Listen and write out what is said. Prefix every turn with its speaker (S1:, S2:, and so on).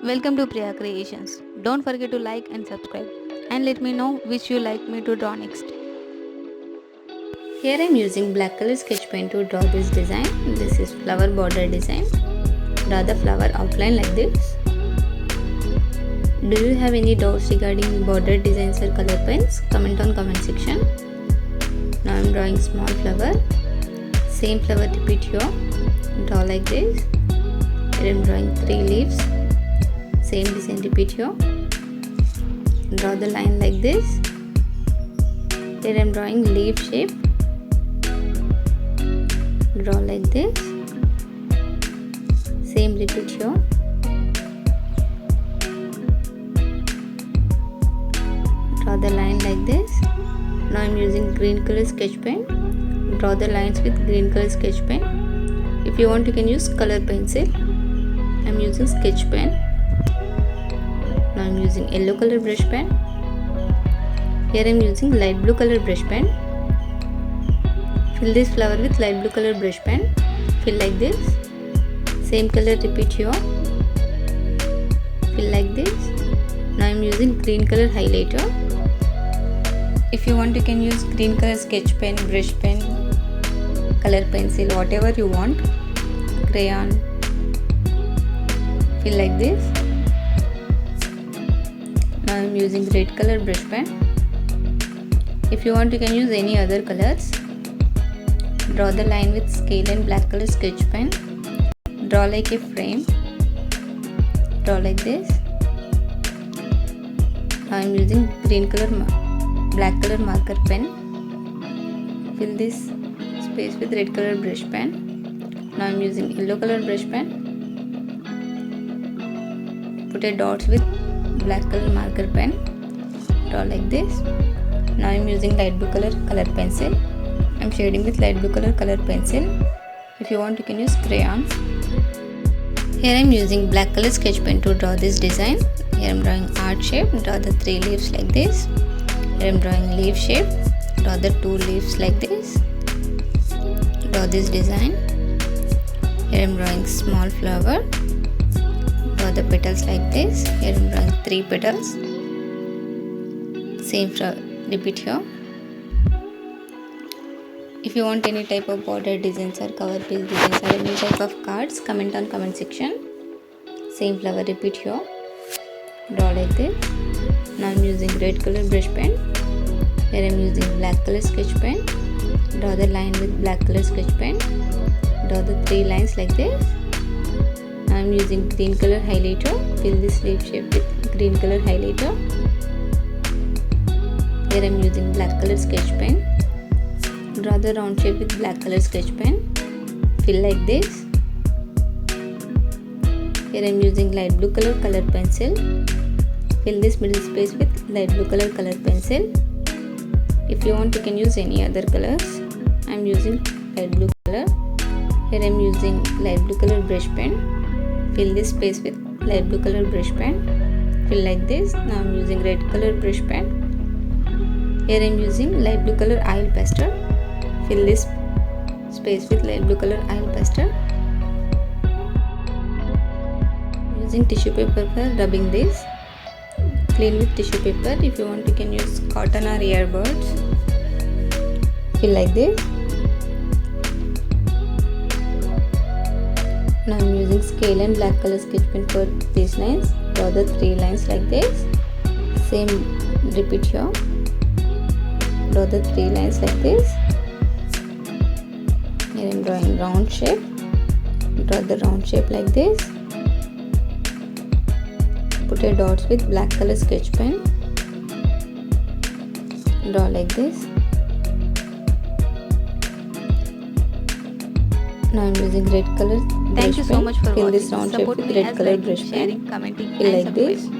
S1: Welcome to Priya Creations. Don't forget to like and subscribe and let me know which you like me to draw next.
S2: Here I am using black color sketch pen to draw this design. This is flower border design. Draw the flower outline like this. Do you have any doubts regarding border designs or color pens? Comment on comment section. Now I am drawing small flower. Same flower repeat here. Draw like this. Here I am drawing 3 leaves. Same design repeat here. Draw the line like this. Here I am drawing leaf shape. Draw like this. Same repeat here. Draw the line like this. Now I am using green color sketch pen. Draw the lines with green color sketch pen. If you want, you can use color pencil. I am using sketch pen. Now I am using yellow color brush pen. Here I am using light blue color brush pen. Fill this flower with light blue color brush pen. Fill like this. Same color repeat here. Fill like this. Now I am using green color highlighter. If you want, you can use green color sketch pen, brush pen, color pencil, whatever you want. Crayon. Fill like this. Now I am using red color brush pen. If you want, you can use any other colors. Draw the line with scale and black color sketch pen. Draw like a frame. Draw like this. Now I am using green color, black color marker pen. Fill this space with red color brush pen. Now I am using yellow color brush pen. Put a dots with black color marker pen. Draw like this. Now I am using light blue color pencil. I am shading with light blue color pencil. If you want, you can use crayons. Here I am using black color sketch pen to draw this design. Here I am drawing heart shape. Draw the 3 leaves like this. Here I am drawing leaf shape. Draw the 2 leaves like this. Draw this design. Here I am drawing small flower. Draw the petals like this. Here I am drawing 3 petals. Same flower repeat here. If you want any type of border designs or cover page designs or any type of cards, comment on comment section. Same flower repeat here. Draw like this. Now I am using red color brush pen. Here I am using black color sketch pen. Draw the line with black color sketch pen. Draw the 3 lines like this. Now I am using green color highlighter. Fill this leaf shape with green color highlighter. Here I am using black color sketch pen. Draw the round shape with black color sketch pen. Fill like this. Here I am using light blue color pencil. Fill this middle space with light blue color pencil. If you want, you can use any other colors. I am using light blue color. Here I am using light blue color brush pen. Fill this space with light blue color brush pen. Fill like this. Now I am using red color brush pen. Here I am using light blue color oil pastel. Fill this space with light blue color oil pastel. Using tissue paper for rubbing this. Clean with tissue paper. If you want, you can use cotton or earbuds. Fill like this. Now I am using scale and black color sketch pen for these lines. Draw the 3 lines like this. Same repeat here. Draw the 3 lines like this. Here I am drawing round shape. Draw the round shape like this. Put a dots with black color sketch pen. Draw like this. Now I am using red color brush pen.
S1: Thank you so much for
S2: Fill
S1: watching.
S2: this round shape
S1: Support
S2: with
S1: me
S2: red
S1: as
S2: color
S1: liking,
S2: brush pen.
S1: sharing, commenting
S2: Fill
S1: and
S2: like this.
S1: subscribing.